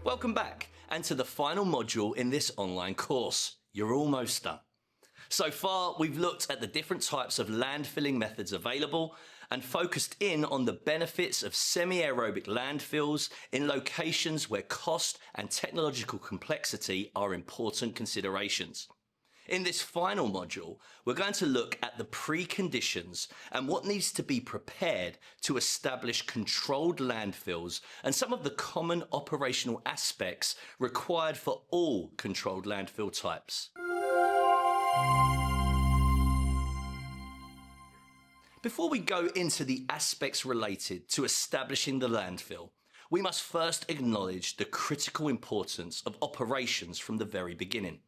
Welcome back, and to the final module in this online course. You're almost done. So far, we've looked at the different types of landfilling methods available and focused in on the benefits of semi-aerobic landfills in locations where cost and technological complexity are important considerations. In this final module, we're going to look at the preconditions and what needs to be prepared to establish controlled landfills and some of the common operational aspects required for all controlled landfill types. Before we go into the aspects related to establishing the landfill, we must first acknowledge the critical importance of operations from the very beginning.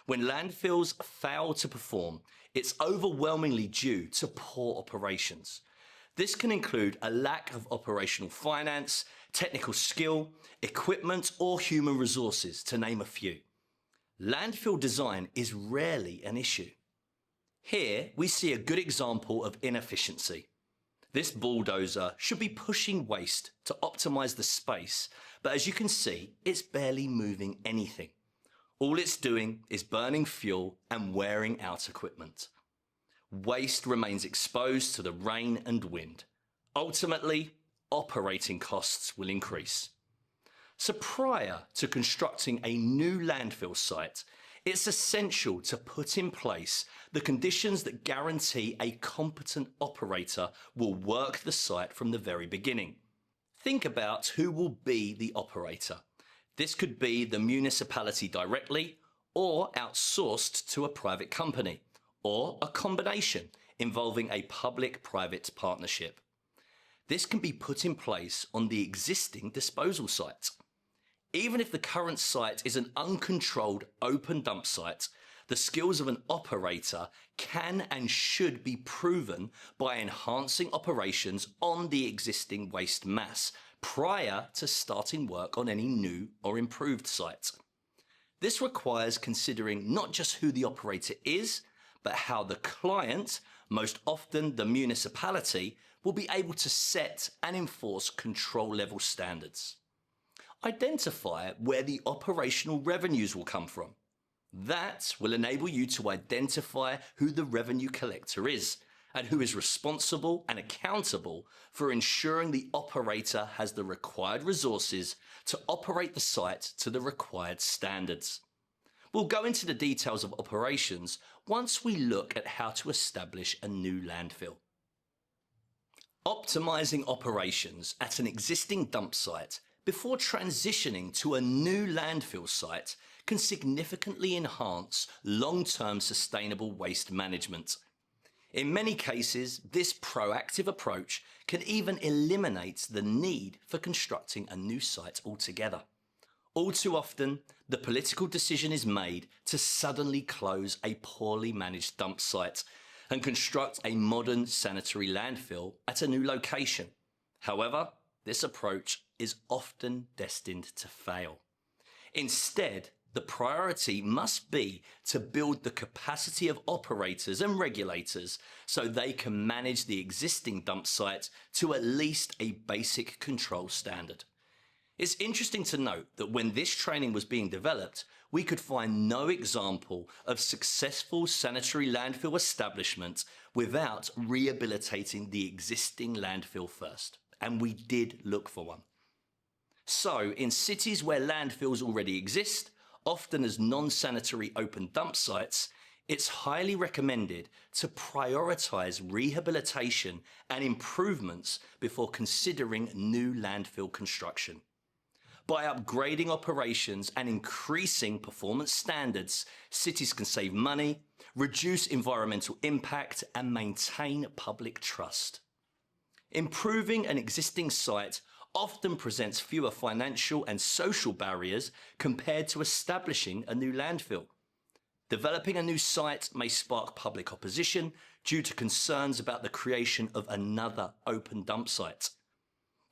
When landfills fail to perform, it's overwhelmingly due to poor operations. This can include a lack of operational finance, technical skill, equipment, or human resources, to name a few. Landfill design is rarely an issue. Here, we see a good example of inefficiency. This bulldozer should be pushing waste to optimize the space, but as you can see, it's barely moving anything. All it's doing is burning fuel and wearing out equipment. Waste remains exposed to the rain and wind. Ultimately, operating costs will increase. So prior to constructing a new landfill site, it's essential to put in place the conditions that guarantee a competent operator will work the site from the very beginning. Think about who will be the operator. This could be the municipality directly or outsourced to a private company, or a combination involving a public-private partnership. This can be put in place on the existing disposal site. Even if the current site is an uncontrolled open dump site, the skills of an operator can and should be proven by enhancing operations on the existing waste mass prior to starting work on any new or improved site. This requires considering not just who the operator is, but how the client, most often the municipality, will be able to set and enforce control level standards. Identify where the operational revenues will come from. That will enable you to identify who the revenue collector is and who is responsible and accountable for ensuring the operator has the required resources to operate the site to the required standards. We'll go into the details of operations once we look at how to establish a new landfill. Optimizing operations at an existing dump site before transitioning to a new landfill site can significantly enhance long-term sustainable waste management. In many cases, this proactive approach can even eliminate the need for constructing a new site altogether. All too often, the political decision is made to suddenly close a poorly managed dump site and construct a modern sanitary landfill at a new location. However, this approach is often destined to fail. Instead, the priority must be to build the capacity of operators and regulators so they can manage the existing dump site to at least a basic control standard. It's interesting to note that when this training was being developed, we could find no example of successful sanitary landfill establishment without rehabilitating the existing landfill first, and we did look for one. So, in cities where landfills already exist, often as non-sanitary open dump sites, it's highly recommended to prioritize rehabilitation and improvements before considering new landfill construction. By upgrading operations and increasing performance standards, cities can save money, reduce environmental impact, and maintain public trust. Improving an existing site often presents fewer financial and social barriers compared to establishing a new landfill. Developing a new site may spark public opposition due to concerns about the creation of another open dump site.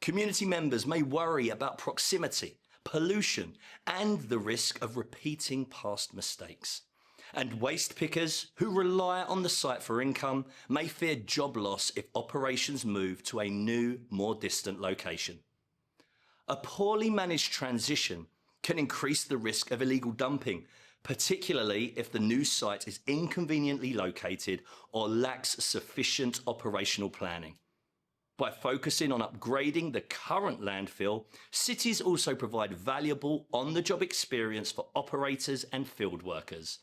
Community members may worry about proximity, pollution, and the risk of repeating past mistakes. And waste pickers who rely on the site for income may fear job loss if operations move to a new, more distant location. A poorly managed transition can increase the risk of illegal dumping, particularly if the new site is inconveniently located or lacks sufficient operational planning. By focusing on upgrading the current landfill, cities also provide valuable on-the-job experience for operators and field workers.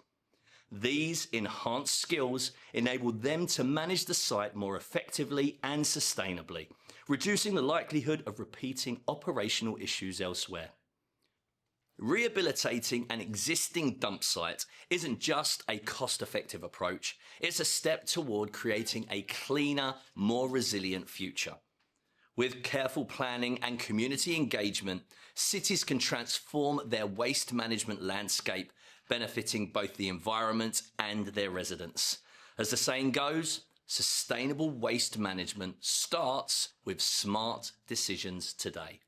These enhanced skills enable them to manage the site more effectively and sustainably, reducing the likelihood of repeating operational issues elsewhere. Rehabilitating an existing dump site isn't just a cost-effective approach, it's a step toward creating a cleaner, more resilient future. With careful planning and community engagement, cities can transform their waste management landscape, benefiting both the environment and their residents. As the saying goes, sustainable waste management starts with smart decisions today.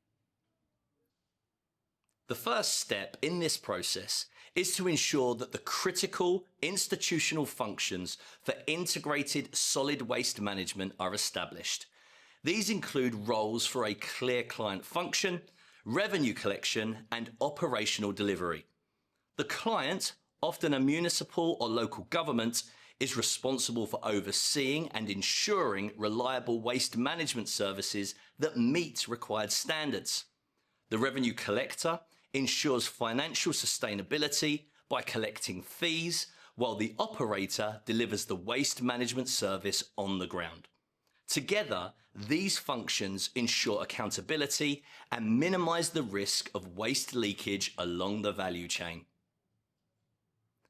The first step in this process is to ensure that the critical institutional functions for integrated solid waste management are established. These include roles for a clear client function, revenue collection, and operational delivery. The client, often a municipal or local government, is responsible for overseeing and ensuring reliable waste management services that meet required standards. The revenue collector ensures financial sustainability by collecting fees, while the operator delivers the waste management service on the ground. Together, these functions ensure accountability and minimize the risk of waste leakage along the value chain.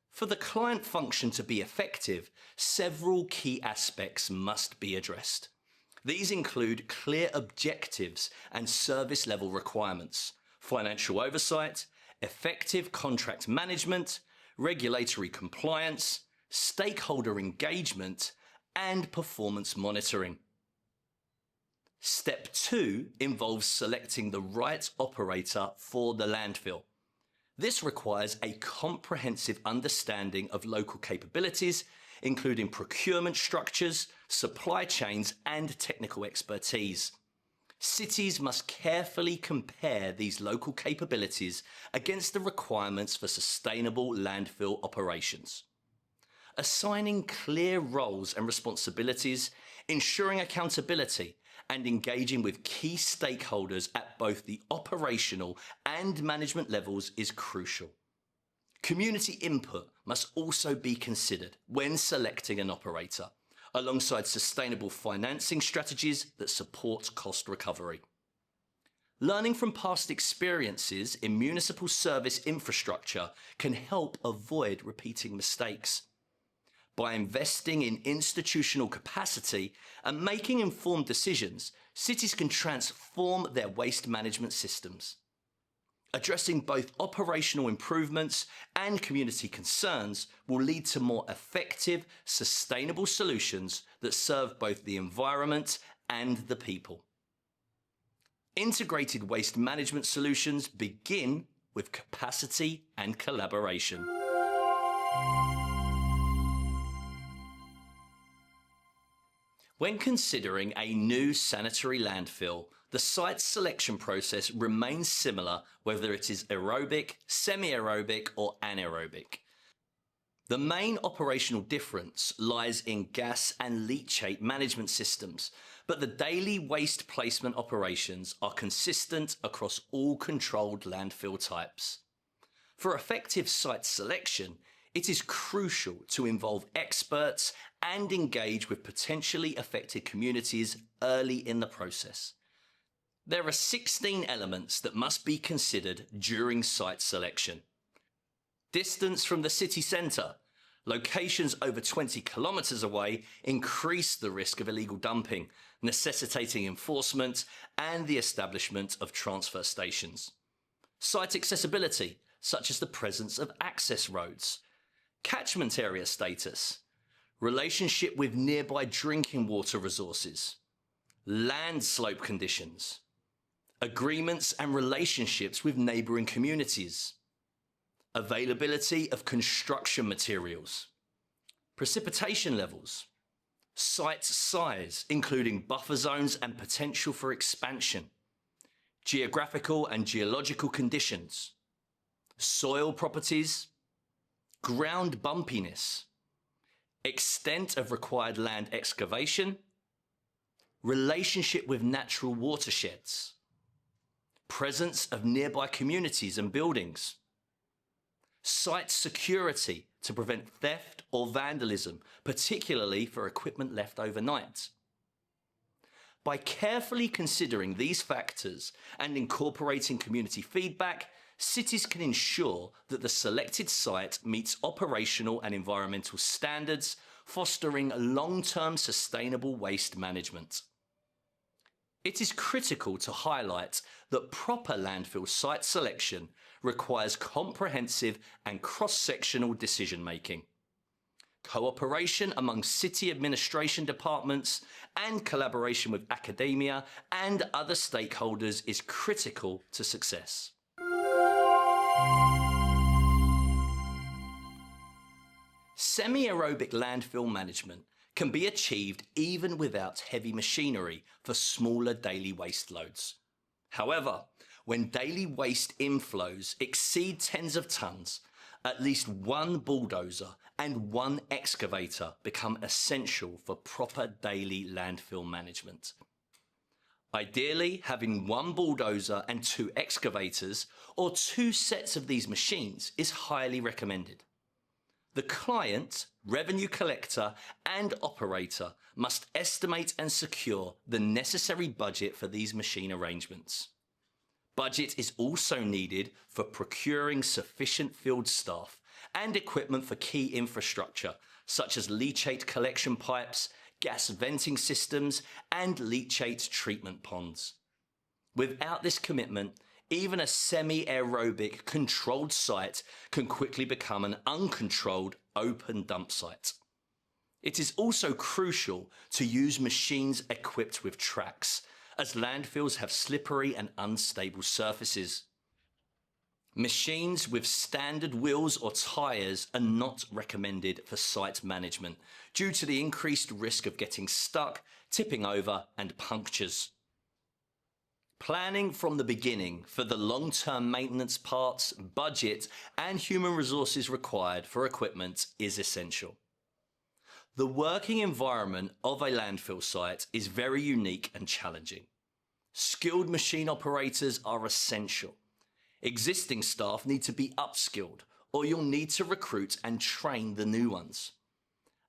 For the client function to be effective, several key aspects must be addressed. These include clear objectives and service level requirements, financial oversight, effective contract management, regulatory compliance, stakeholder engagement, and performance monitoring. Step 2 involves selecting the right operator for the landfill. This requires a comprehensive understanding of local capabilities, including procurement structures, supply chains, and technical expertise. Cities must carefully compare these local capabilities against the requirements for sustainable landfill operations. Assigning clear roles and responsibilities, ensuring accountability, and engaging with key stakeholders at both the operational and management levels is crucial. Community input must also be considered when selecting an operator, alongside sustainable financing strategies that support cost recovery. Learning from past experiences in municipal service infrastructure can help avoid repeating mistakes. By investing in institutional capacity and making informed decisions, cities can transform their waste management systems. Addressing both operational improvements and community concerns will lead to more effective, sustainable solutions that serve both the environment and the people. Integrated waste management solutions begin with capacity and collaboration. When considering a new sanitary landfill, the site selection process remains similar whether it is aerobic, semi-aerobic, or anaerobic. The main operational difference lies in gas and leachate management systems, but the daily waste placement operations are consistent across all controlled landfill types. For effective site selection, it is crucial to involve experts and engage with potentially affected communities early in the process. There are 16 elements that must be considered during site selection. Distance from the city centre. Locations over 20 kilometres away increase the risk of illegal dumping, necessitating enforcement and the establishment of transfer stations. Site accessibility, such as the presence of access roads. Catchment area status. Relationship with nearby drinking water resources. Land slope conditions. Agreements and relationships with neighbouring communities. availability of construction materials, precipitation levels, site size, including buffer zones and potential for expansion, geographical and geological conditions, soil properties, ground bumpiness, extent of required land excavation, relationship with natural watersheds, presence of nearby communities and buildings, site security to prevent theft or vandalism, particularly for equipment left overnight. By carefully considering these factors and incorporating community feedback, cities can ensure that the selected site meets operational and environmental standards, fostering long-term sustainable waste management. It is critical to highlight that proper landfill site selection requires comprehensive and cross-sectional decision-making. Cooperation among city administration departments and collaboration with academia and other stakeholders is critical to success. Semi-aerobic landfill management can be achieved even without heavy machinery for smaller daily waste loads. However, when daily waste inflows exceed tens of tons, at least one bulldozer and one excavator become essential for proper daily landfill management. Ideally, having one bulldozer and two excavators or two sets of these machines is highly recommended. The client, revenue collector, and operator must estimate and secure the necessary budget for these machine arrangements. Budget is also needed for procuring sufficient field staff and equipment for key infrastructure, such as leachate collection pipes, gas venting systems, and leachate treatment ponds. Without this commitment, even a semi-aerobic controlled site can quickly become an uncontrolled open dump site. It is also crucial to use machines equipped with tracks, as landfills have slippery and unstable surfaces. Machines with standard wheels or tyres are not recommended for site management due to the increased risk of getting stuck, tipping over, and punctures. Planning from the beginning for the long-term maintenance parts, budget, and human resources required for equipment is essential. The working environment of a landfill site is very unique and challenging. Skilled machine operators are essential. Existing staff need to be upskilled, or you'll need to recruit and train the new ones.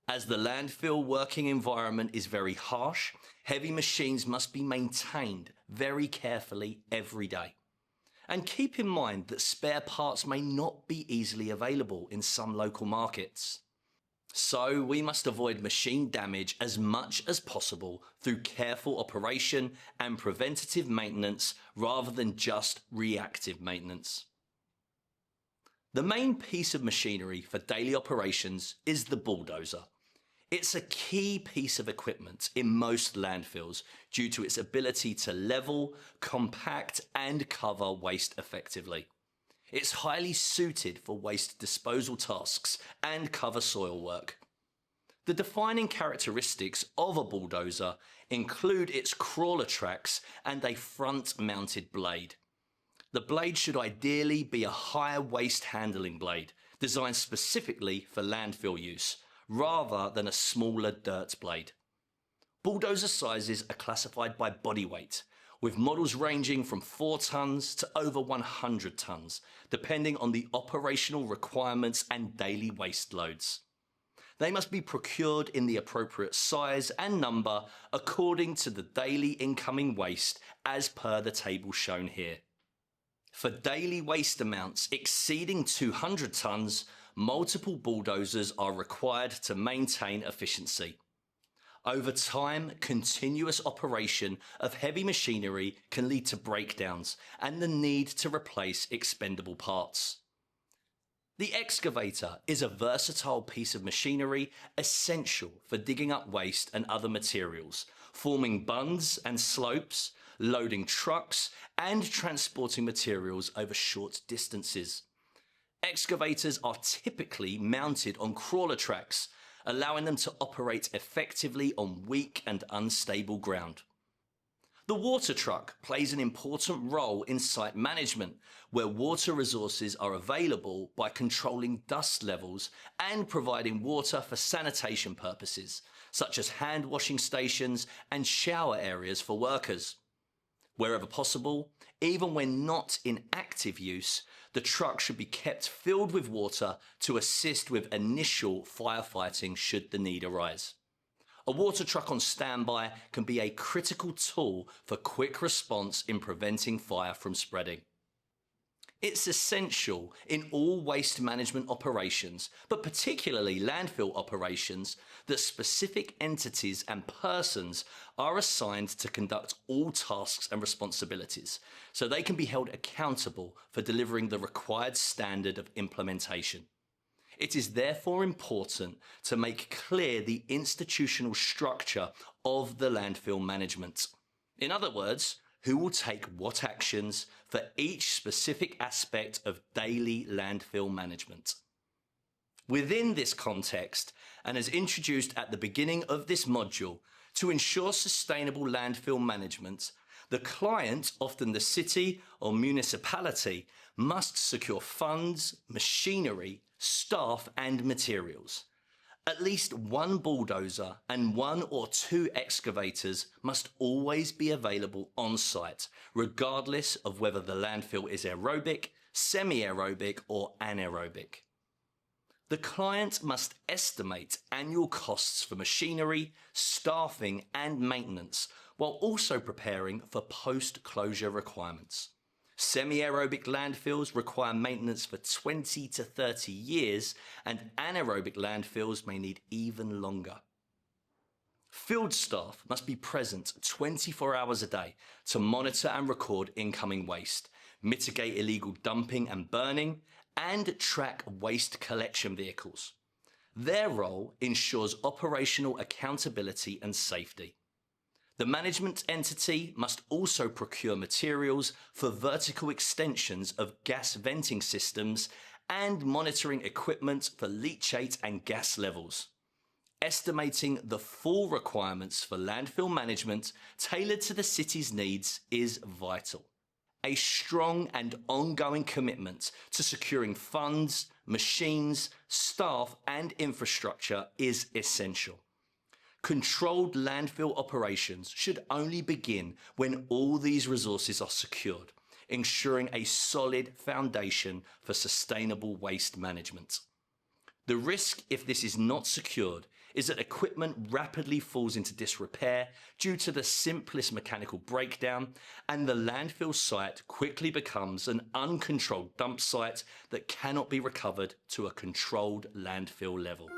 As the landfill working environment is very harsh, heavy machines must be maintained very carefully every day. And keep in mind that spare parts may not be easily available in some local markets. So we must avoid machine damage as much as possible through careful operation and preventative maintenance rather than just reactive maintenance. The main piece of machinery for daily operations is the bulldozer. It's a key piece of equipment in most landfills due to its ability to level, compact, and cover waste effectively. It's highly suited for waste disposal tasks and cover soil work. The defining characteristics of a bulldozer include its crawler tracks and a front-mounted blade. The blade should ideally be a higher waste handling blade, designed specifically for landfill use, rather than a smaller dirt blade. Bulldozer sizes are classified by body weight, with models ranging from 4 tons to over 100 tons, depending on the operational requirements and daily waste loads. They must be procured in the appropriate size and number according to the daily incoming waste as per the table shown here. For daily waste amounts exceeding 200 tons, multiple bulldozers are required to maintain efficiency. Over time, continuous operation of heavy machinery can lead to breakdowns and the need to replace expendable parts. The excavator is a versatile piece of machinery essential for digging up waste and other materials, forming bunds and slopes, loading trucks, and transporting materials over short distances. Excavators are typically mounted on crawler tracks, allowing them to operate effectively on weak and unstable ground. The water truck plays an important role in site management, where water resources are available by controlling dust levels and providing water for sanitation purposes, such as hand washing stations and shower areas for workers. Wherever possible, even when not in active use, the truck should be kept filled with water to assist with initial firefighting should the need arise. A water truck on standby can be a critical tool for quick response in preventing fire from spreading. It's essential in all waste management operations, but particularly landfill operations, that specific entities and persons are assigned to conduct all tasks and responsibilities, so they can be held accountable for delivering the required standard of implementation. It is therefore important to make clear the institutional structure of the landfill management. In other words, who will take what actions for each specific aspect of daily landfill management. Within this context, and as introduced at the beginning of this module, to ensure sustainable landfill management, the client, often the city or municipality, must secure funds, machinery, staff and materials. At least one bulldozer and 1 or 2 excavators must always be available on site, regardless of whether the landfill is aerobic, semi-aerobic or anaerobic. The client must estimate annual costs for machinery, staffing and maintenance, while also preparing for post-closure requirements. Semi-aerobic landfills require maintenance for 20 to 30 years, and anaerobic landfills may need even longer. Field staff must be present 24 hours a day to monitor and record incoming waste, mitigate illegal dumping and burning, and track waste collection vehicles. Their role ensures operational accountability and safety. The management entity must also procure materials for vertical extensions of gas venting systems and monitoring equipment for leachate and gas levels. Estimating the full requirements for landfill management tailored to the city's needs is vital. A strong and ongoing commitment to securing funds, machines, staff and infrastructure is essential. Controlled landfill operations should only begin when all these resources are secured, ensuring a solid foundation for sustainable waste management. The risk, if this is not secured, is that equipment rapidly falls into disrepair due to the simplest mechanical breakdown, and the landfill site quickly becomes an uncontrolled dump site that cannot be recovered to a controlled landfill level.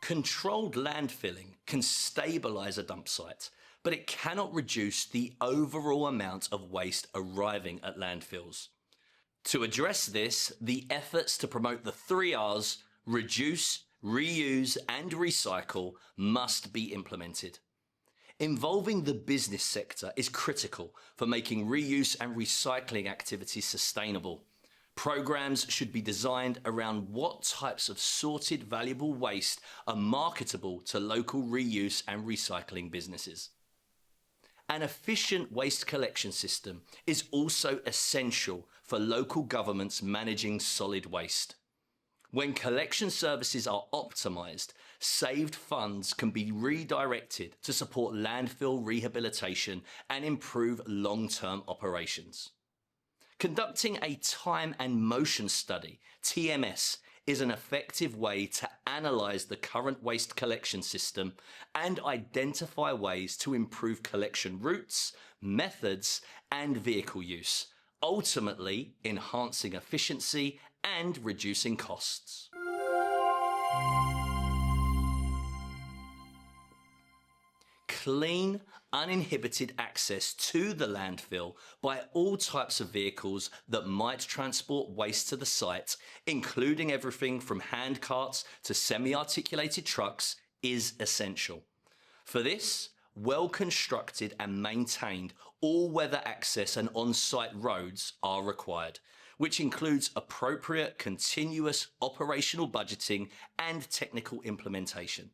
Controlled landfilling can stabilize a dump site, but it cannot reduce the overall amount of waste arriving at landfills. To address this, the efforts to promote the 3 R's, reduce, reuse, and recycle, must be implemented. Involving the business sector is critical for making reuse and recycling activities sustainable. Programs should be designed around what types of sorted valuable waste are marketable to local reuse and recycling businesses. An efficient waste collection system is also essential for local governments managing solid waste. When collection services are optimized, saved funds can be redirected to support landfill rehabilitation and improve long-term operations. Conducting a time and motion study, TMS, is an effective way to analyze the current waste collection system and identify ways to improve collection routes, methods, and vehicle use, ultimately enhancing efficiency and reducing costs. Clean, uninhibited access to the landfill by all types of vehicles that might transport waste to the site, including everything from hand carts to semi-articulated trucks, is essential. For this, well-constructed and maintained all-weather access and on-site roads are required, which includes appropriate continuous operational budgeting and technical implementation.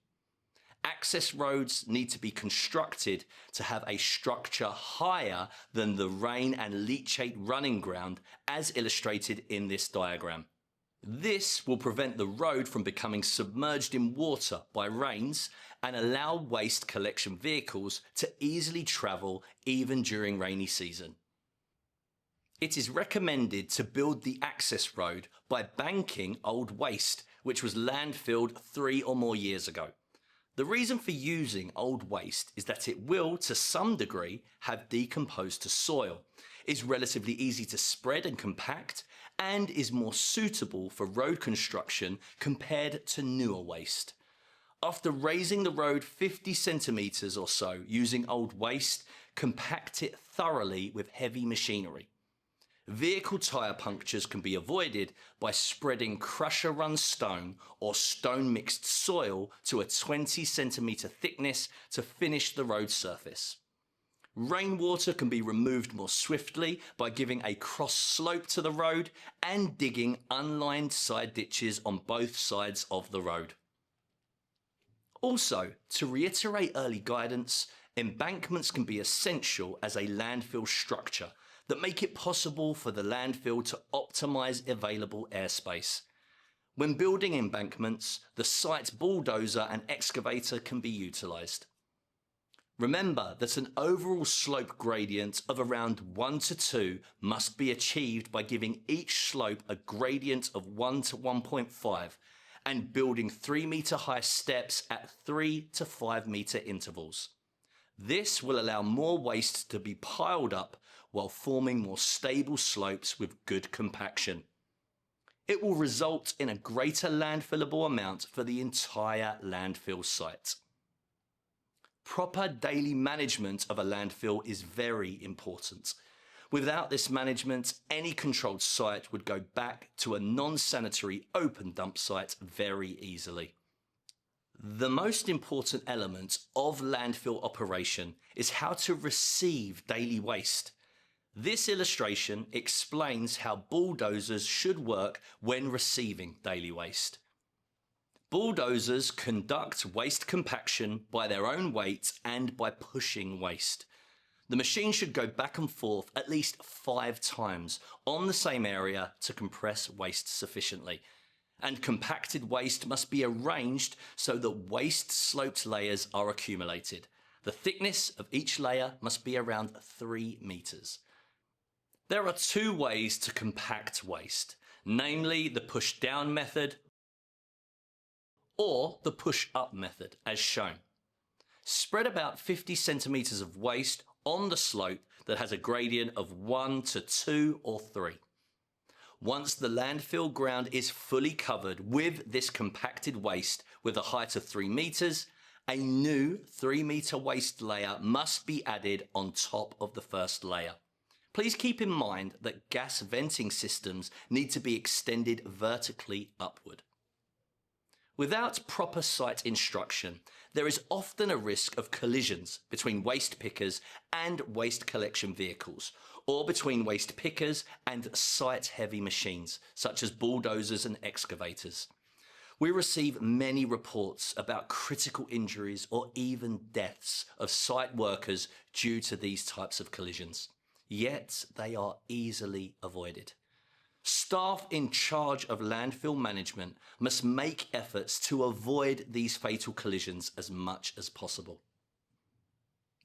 Access roads need to be constructed to have a structure higher than the rain and leachate running ground as illustrated in this diagram. This will prevent the road from becoming submerged in water by rains and allow waste collection vehicles to easily travel even during rainy season. It is recommended to build the access road by banking old waste, which was landfilled 3 or more years ago. The reason for using old waste is that it will, to some degree, have decomposed to soil, is relatively easy to spread and compact, and is more suitable for road construction compared to newer waste. After raising the road 50 centimetres or so using old waste, compact it thoroughly with heavy machinery. Vehicle tyre punctures can be avoided by spreading crusher-run stone or stone-mixed soil to a 20 centimetre thickness to finish the road surface. Rainwater can be removed more swiftly by giving a cross slope to the road and digging unlined side ditches on both sides of the road. Also, to reiterate early guidance, embankments can be essential as a landfill structure that make it possible for the landfill to optimise available airspace. When building embankments, the site's bulldozer and excavator can be utilised. Remember that an overall slope gradient of around 1 to 2 must be achieved by giving each slope a gradient of 1 to 1.5 and building 3 metre high steps at 3 to 5 metre intervals. This will allow more waste to be piled up while forming more stable slopes with good compaction. It will result in a greater landfillable amount for the entire landfill site. Proper daily management of a landfill is very important. Without this management, any controlled site would go back to a non-sanitary open dump site very easily. The most important element of landfill operation is how to receive daily waste. This illustration explains how bulldozers should work when receiving daily waste. Bulldozers conduct waste compaction by their own weight and by pushing waste. The machine should go back and forth at least 5 times on the same area to compress waste sufficiently. And compacted waste must be arranged so that waste sloped layers are accumulated. The thickness of each layer must be around 3 meters. There are 2 ways to compact waste, namely the push-down method or the push-up method, as shown. Spread about 50 centimeters of waste on the slope that has a gradient of 1 to 2 or 3. Once the landfill ground is fully covered with this compacted waste with a height of 3 meters, a new 3 meter waste layer must be added on top of the first layer. Please keep in mind that gas venting systems need to be extended vertically upward. Without proper site instruction, there is often a risk of collisions between waste pickers and waste collection vehicles, or between waste pickers and site-heavy machines, such as bulldozers and excavators. We receive many reports about critical injuries or even deaths of site workers due to these types of collisions. Yet they are easily avoided. Staff in charge of landfill management must make efforts to avoid these fatal collisions as much as possible.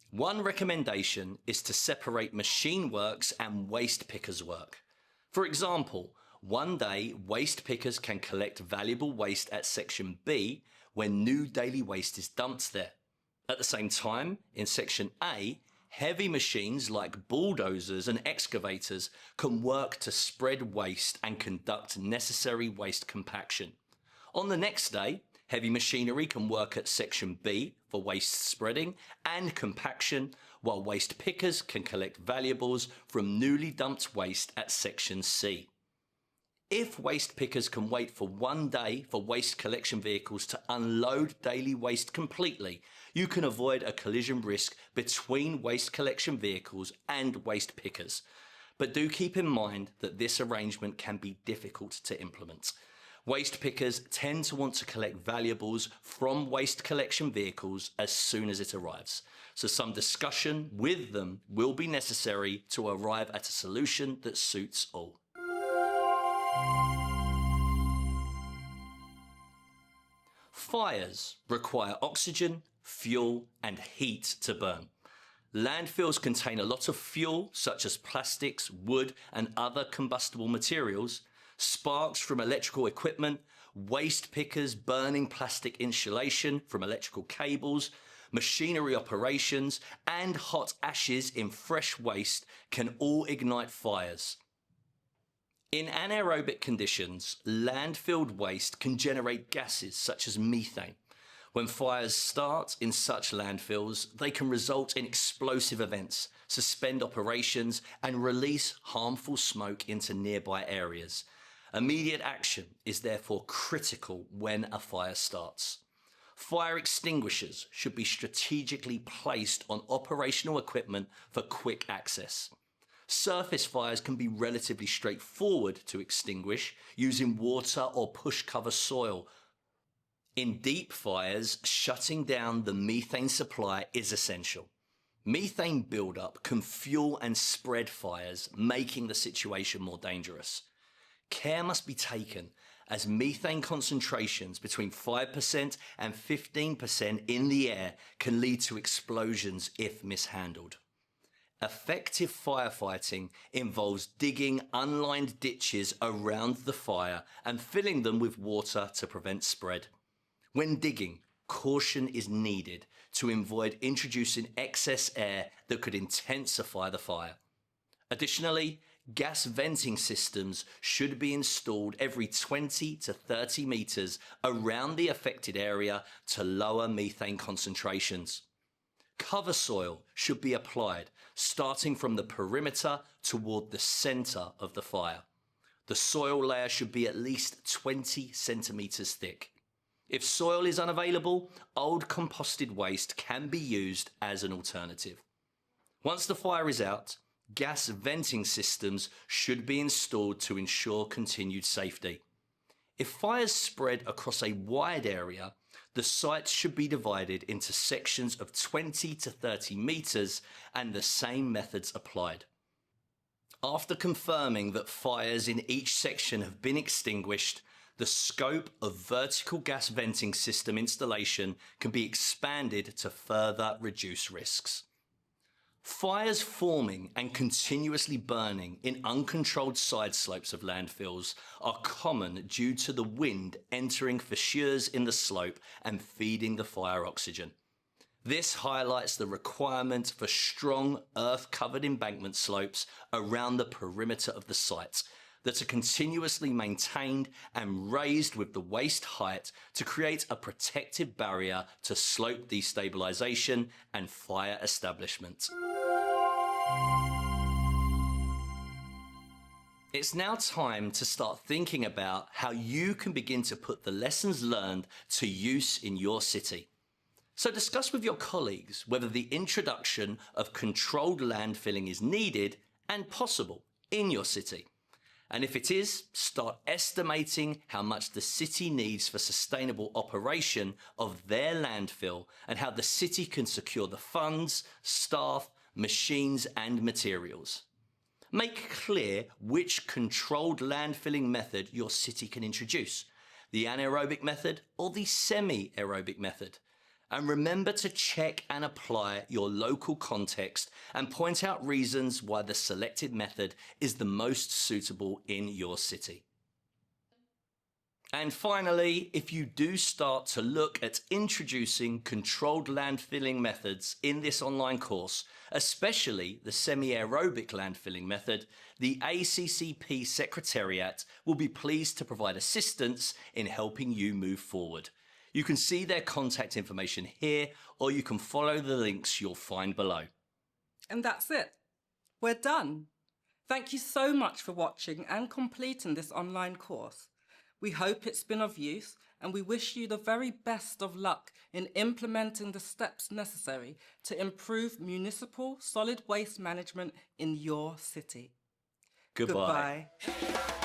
One recommendation is to separate machine works and waste pickers' work. For example, one day waste pickers can collect valuable waste at section B when new daily waste is dumped there. At the same time, in section A, heavy machines like bulldozers and excavators can work to spread waste and conduct necessary waste compaction. On the next day, heavy machinery can work at section B for waste spreading and compaction, while waste pickers can collect valuables from newly dumped waste at section C. If waste pickers can wait for 1 day for waste collection vehicles to unload daily waste completely, you can avoid a collision risk between waste collection vehicles and waste pickers. But do keep in mind that this arrangement can be difficult to implement. Waste pickers tend to want to collect valuables from waste collection vehicles as soon as it arrives. So some discussion with them will be necessary to arrive at a solution that suits all. Fires require oxygen, fuel, and heat to burn. Landfills contain a lot of fuel, such as plastics, wood, and other combustible materials, sparks from electrical equipment, waste pickers burning plastic insulation from electrical cables, machinery operations, and hot ashes in fresh waste can all ignite fires. In anaerobic conditions, landfill waste can generate gases such as methane. When fires start in such landfills, they can result in explosive events, suspend operations, and release harmful smoke into nearby areas. Immediate action is therefore critical when a fire starts. Fire extinguishers should be strategically placed on operational equipment for quick access. Surface fires can be relatively straightforward to extinguish using water or push cover soil. In deep fires, shutting down the methane supply is essential. Methane buildup can fuel and spread fires, making the situation more dangerous. Care must be taken as methane concentrations between 5% and 15% in the air can lead to explosions if mishandled. Effective firefighting involves digging unlined ditches around the fire and filling them with water to prevent spread. When digging, caution is needed to avoid introducing excess air that could intensify the fire. Additionally, gas venting systems should be installed every 20 to 30 meters around the affected area to lower methane concentrations. Cover soil should be applied, starting from the perimeter toward the center of the fire. The soil layer should be at least 20 centimeters thick. If soil is unavailable, old composted waste can be used as an alternative. Once the fire is out, gas venting systems should be installed to ensure continued safety. If fires spread across a wide area, the site should be divided into sections of 20 to 30 meters and the same methods applied. After confirming that fires in each section have been extinguished, the scope of vertical gas venting system installation can be expanded to further reduce risks. Fires forming and continuously burning in uncontrolled side slopes of landfills are common due to the wind entering fissures in the slope and feeding the fire oxygen. This highlights the requirement for strong earth-covered embankment slopes around the perimeter of the site that are continuously maintained and raised with the waist height to create a protective barrier to slope destabilization and fire establishment. It's now time to start thinking about how you can begin to put the lessons learned to use in your city. So discuss with your colleagues whether the introduction of controlled landfilling is needed and possible in your city. And if it is, start estimating how much the city needs for sustainable operation of their landfill and how the city can secure the funds, staff, machines and materials. Make clear which controlled landfilling method your city can introduce, the anaerobic method or the semi-aerobic method. And remember to check and apply your local context and point out reasons why the selected method is the most suitable in your city. And finally, if you do start to look at introducing controlled landfilling methods in this online course, especially the semi-aerobic landfilling method, the ACCP Secretariat will be pleased to provide assistance in helping you move forward. You can see their contact information here, or you can follow the links you'll find below. And that's it. We're done. Thank you so much for watching and completing this online course. We hope it's been of use and we wish you the very best of luck in implementing the steps necessary to improve municipal solid waste management in your city. Goodbye. Goodbye.